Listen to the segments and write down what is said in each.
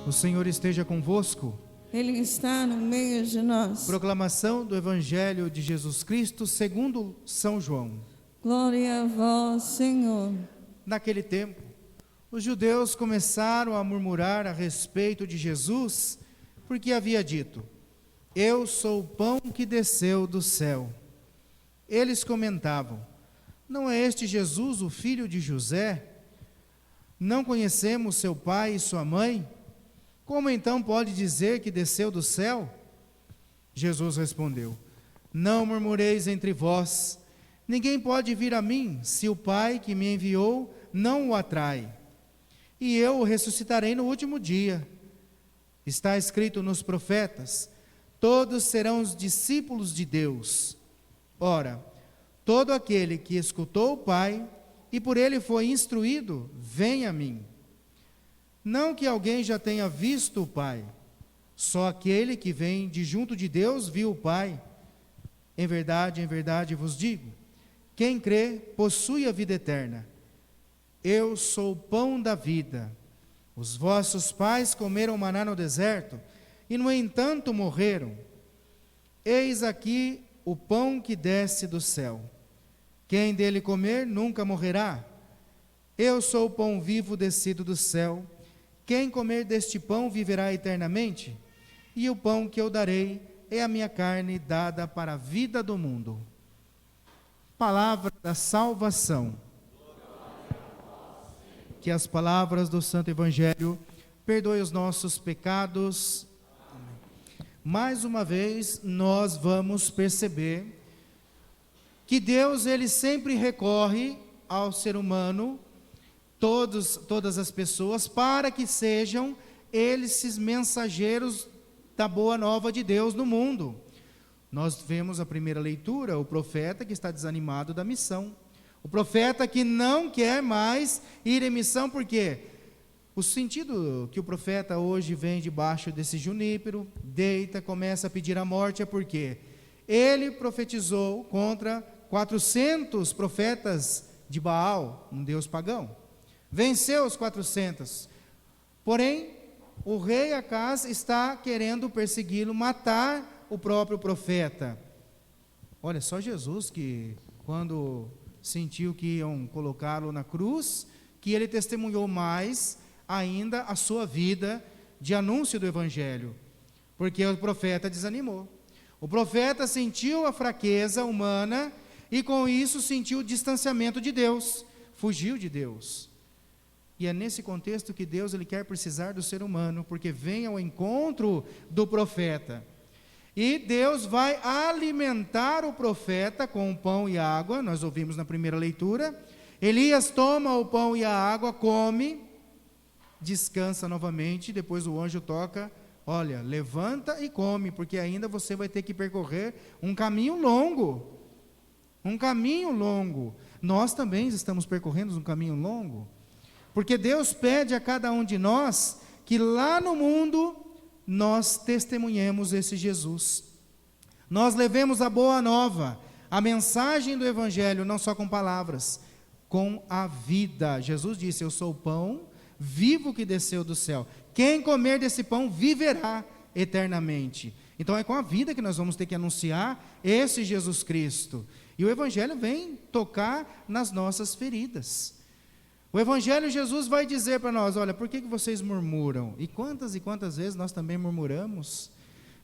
O Senhor esteja convosco. Ele está no meio de nós. Proclamação do Evangelho de Jesus Cristo segundo São João. Glória a vós, Senhor. Naquele tempo, os judeus começaram a murmurar a respeito de Jesus, porque havia dito: Eu sou o pão que desceu do céu. Eles comentavam: Não é este Jesus o filho de José? Não conhecemos seu pai e sua mãe? Como então pode dizer que desceu do céu? Jesus respondeu: Não murmureis entre vós. Ninguém pode vir a mim se o Pai que me enviou não o atrai. E eu o ressuscitarei no último dia. Está escrito nos profetas: todos serão os discípulos de Deus. Ora, todo aquele que escutou o Pai e por ele foi instruído, vem a mim. Não que alguém já tenha visto o Pai, só aquele que vem de junto de Deus viu o Pai. Em verdade vos digo, quem crê possui a vida eterna. Eu sou o pão da vida. Os vossos pais comeram maná no deserto, e no entanto morreram. Eis aqui o pão que desce do céu. Quem dele comer nunca morrerá. Eu sou o pão vivo descido do céu. Quem comer deste pão viverá eternamente, e o pão que eu darei é a minha carne dada para a vida do mundo. Palavra da salvação. Que as palavras do Santo Evangelho perdoem os nossos pecados. Mais uma vez, nós vamos perceber que Deus, ele sempre recorre ao ser humano, todas as pessoas, para que sejam esses mensageiros da boa nova de Deus no mundo. Nós vemos a primeira leitura, o profeta que está desanimado da missão. O profeta que não quer mais ir em missão, porque o sentido que o profeta hoje vem debaixo desse junípero, deita, começa a pedir a morte, é porque ele profetizou contra 400 profetas de Baal, um deus pagão. Venceu os 400. Porém, o rei Acaz está querendo persegui-lo, matar o próprio profeta. Olha, só Jesus que, quando sentiu que iam colocá-lo na cruz, que ele testemunhou mais ainda a sua vida de anúncio do Evangelho, porque o profeta desanimou. O profeta sentiu a fraqueza humana e com isso sentiu o distanciamento de Deus, fugiu de Deus. E é nesse contexto que Deus ele quer precisar do ser humano, porque vem ao encontro do profeta. E Deus vai alimentar o profeta com o pão e a água, nós ouvimos na primeira leitura. Elias toma o pão e a água, come, descansa novamente, depois o anjo toca: olha, levanta e come, porque ainda você vai ter que percorrer um caminho longo. Um caminho longo. Nós também estamos percorrendo um caminho longo, porque Deus pede a cada um de nós que lá no mundo nós testemunhemos esse Jesus. Nós levemos a boa nova, a mensagem do Evangelho, não só com palavras, com a vida. Jesus disse: eu sou o pão vivo que desceu do céu. Quem comer desse pão viverá eternamente. Então é com a vida que nós vamos ter que anunciar esse Jesus Cristo. E o Evangelho vem tocar nas nossas feridas. O Evangelho, Jesus vai dizer para nós: olha, por que vocês murmuram? E quantas vezes nós também murmuramos?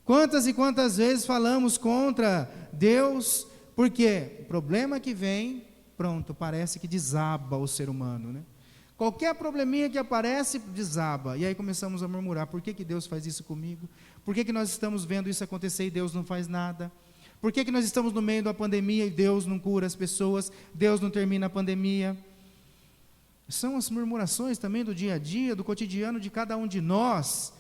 Quantas e quantas vezes falamos contra Deus? Porque o problema que vem, pronto, parece que desaba o ser humano, né? Qualquer probleminha que aparece, desaba. E aí começamos a murmurar: por que Deus faz isso comigo? Por que nós estamos vendo isso acontecer e Deus não faz nada? Por que nós estamos no meio da pandemia e Deus não cura as pessoas? Deus não termina a pandemia? São as murmurações também do dia a dia, do cotidiano de cada um de nós.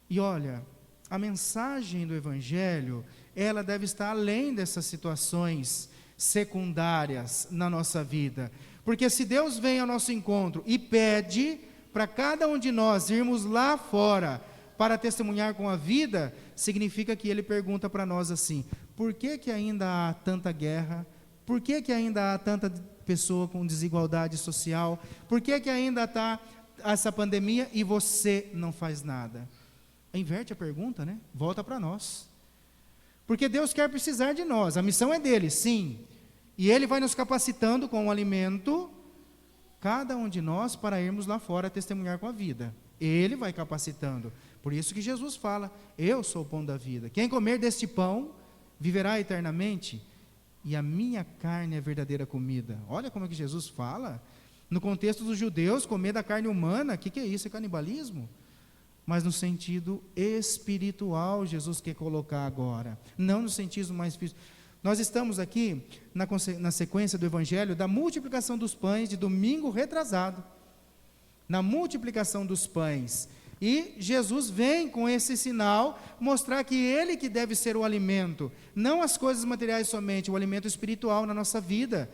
E olha, a mensagem do Evangelho, ela deve estar além dessas situações secundárias na nossa vida. Porque se Deus vem ao nosso encontro e pede para cada um de nós irmos lá fora para testemunhar com a vida, significa que Ele pergunta para nós assim: por que ainda há tanta guerra? Por que ainda há tanta pessoa com desigualdade social? Por que ainda está essa pandemia e você não faz nada? Inverte a pergunta, né? Volta para nós. Porque Deus quer precisar de nós, a missão é dele, sim. E Ele vai nos capacitando com o alimento, cada um de nós, para irmos lá fora testemunhar com a vida. Ele vai capacitando. Por isso que Jesus fala, eu sou o pão da vida. Quem comer deste pão, viverá eternamente. E a minha carne é a verdadeira comida. Olha como é que Jesus fala. No contexto dos judeus, comer da carne humana, o que é isso? É canibalismo? Mas no sentido espiritual, Jesus quer colocar agora. Não no sentido mais físico. Nós estamos aqui na sequência do Evangelho da multiplicação dos pães de domingo retrasado. Na multiplicação dos pães. E Jesus vem com esse sinal mostrar que Ele que deve ser o alimento, não as coisas materiais somente, o alimento espiritual na nossa vida.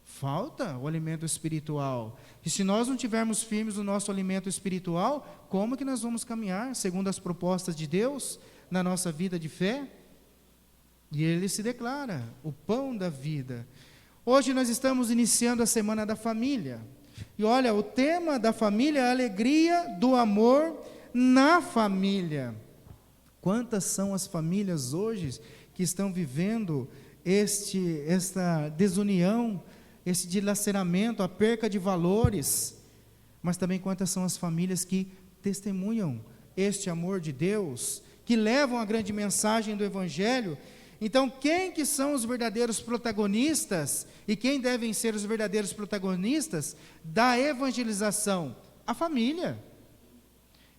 Falta o alimento espiritual. E se nós não tivermos firmes no nosso alimento espiritual, como que nós vamos caminhar segundo as propostas de Deus na nossa vida de fé? E Ele se declara o pão da vida. Hoje nós estamos iniciando a Semana da Família. E olha, o tema da família é a alegria do amor na família. Quantas são as famílias hoje que estão vivendo esta desunião, esse dilaceramento, a perca de valores? Mas também quantas são as famílias que testemunham este amor de Deus, que levam a grande mensagem do Evangelho? Então, quem que são os verdadeiros protagonistas e quem devem ser os verdadeiros protagonistas da evangelização? A família.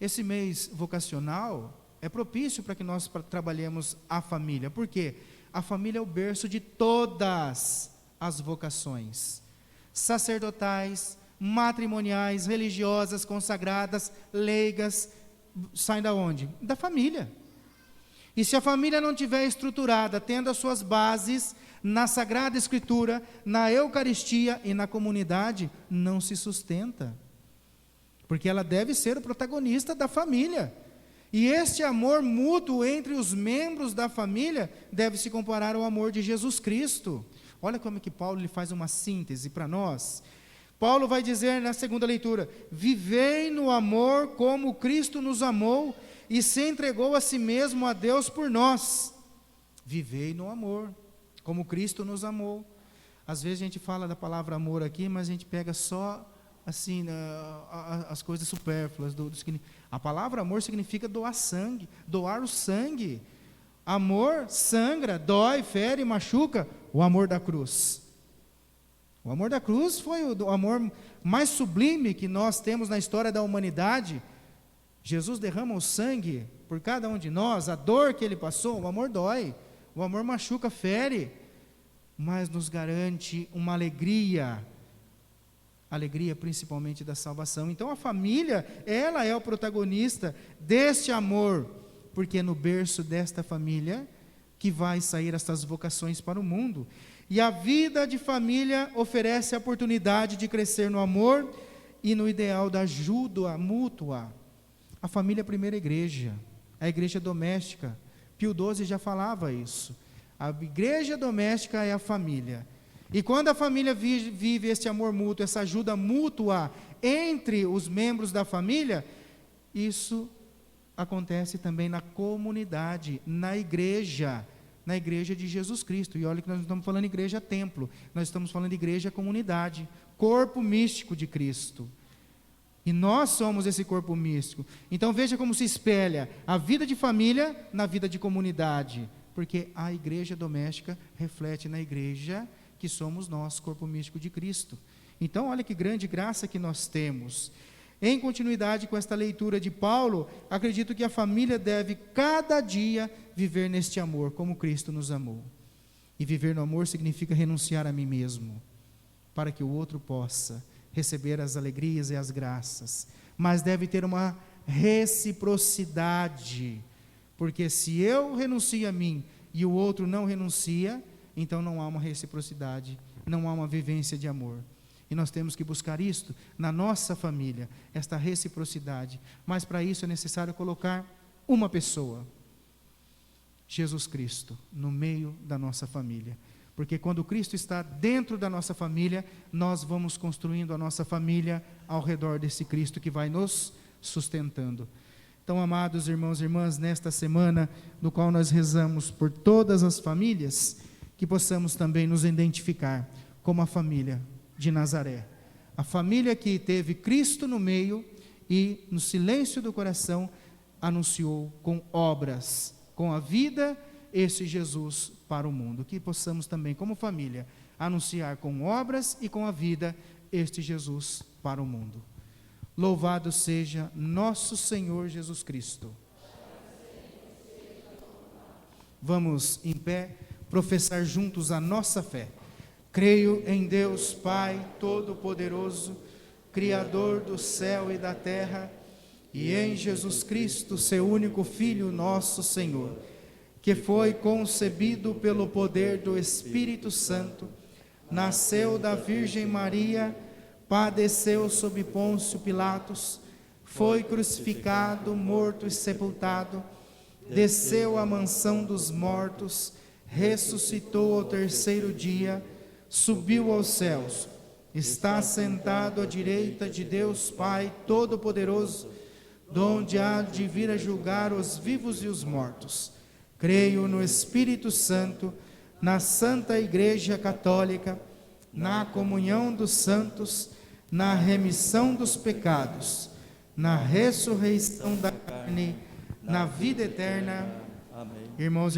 Esse mês vocacional é propício para que nós trabalhemos a família. Por quê? A família é o berço de todas as vocações. Sacerdotais, matrimoniais, religiosas, consagradas, leigas, saem da onde? Da família. E se a família não estiver estruturada, tendo as suas bases na Sagrada Escritura, na Eucaristia e na comunidade, não se sustenta. Porque ela deve ser o protagonista da família. E este amor mútuo entre os membros da família deve se comparar ao amor de Jesus Cristo. Olha como é que Paulo ele faz uma síntese para nós. Paulo vai dizer na segunda leitura, vivei no amor como Cristo nos amou e se entregou a si mesmo a Deus por nós. Vivei no amor, como Cristo nos amou. Às vezes a gente fala da palavra amor aqui, mas a gente pega só assim, as coisas supérfluas. A palavra amor significa doar sangue, doar o sangue. Amor sangra, dói, fere, machuca. O amor da cruz. O amor da cruz foi o amor mais sublime que nós temos na história da humanidade. Jesus derrama o sangue por cada um de nós, a dor que Ele passou, o amor dói, o amor machuca, fere, mas nos garante uma alegria principalmente da salvação. Então a família, ela é o protagonista deste amor, porque é no berço desta família que vai sair estas vocações para o mundo. E a vida de família oferece a oportunidade de crescer no amor e no ideal da ajuda mútua. A família é a primeira igreja, a igreja doméstica. Pio XII já falava isso. A igreja doméstica é a família. E quando a família vive este amor mútuo, essa ajuda mútua entre os membros da família, isso acontece também na comunidade, na igreja de Jesus Cristo. E olha que nós não estamos falando de igreja templo, nós estamos falando de igreja comunidade, corpo místico de Cristo. E nós somos esse corpo místico. Então veja como se espelha a vida de família na vida de comunidade. Porque a igreja doméstica reflete na igreja que somos nós, corpo místico de Cristo. Então olha que grande graça que nós temos. Em continuidade com esta leitura de Paulo, acredito que a família deve cada dia viver neste amor, como Cristo nos amou. E viver no amor significa renunciar a mim mesmo, para que o outro possa receber as alegrias e as graças, mas deve ter uma reciprocidade, porque se eu renuncio a mim e o outro não renuncia, então não há uma reciprocidade, não há uma vivência de amor. E nós temos que buscar isto na nossa família, esta reciprocidade, mas para isso é necessário colocar uma pessoa, Jesus Cristo, no meio da nossa família. Porque quando Cristo está dentro da nossa família, nós vamos construindo a nossa família ao redor desse Cristo que vai nos sustentando. Então, amados irmãos e irmãs, nesta semana, no qual nós rezamos por todas as famílias, que possamos também nos identificar como a família de Nazaré. A família que teve Cristo no meio e, no silêncio do coração, anunciou com obras, com a vida, esse Jesus para o mundo. Que possamos também, como família, anunciar com obras e com a vida este Jesus para o mundo. Louvado seja nosso Senhor Jesus Cristo. Vamos em pé professar juntos a nossa fé. Creio em Deus Pai Todo-Poderoso, Criador do céu e da terra, e em Jesus Cristo, seu único Filho, nosso Senhor, que foi concebido pelo poder do Espírito Santo, nasceu da Virgem Maria, padeceu sob Pôncio Pilatos, foi crucificado, morto e sepultado, desceu à mansão dos mortos, ressuscitou ao terceiro dia, subiu aos céus, está sentado à direita de Deus Pai Todo-Poderoso, donde há de vir a julgar os vivos e os mortos. Creio no Espírito Santo, na Santa Igreja Católica, na comunhão dos santos, na remissão dos pecados, na ressurreição da carne, na vida eterna. Amém. Irmãos e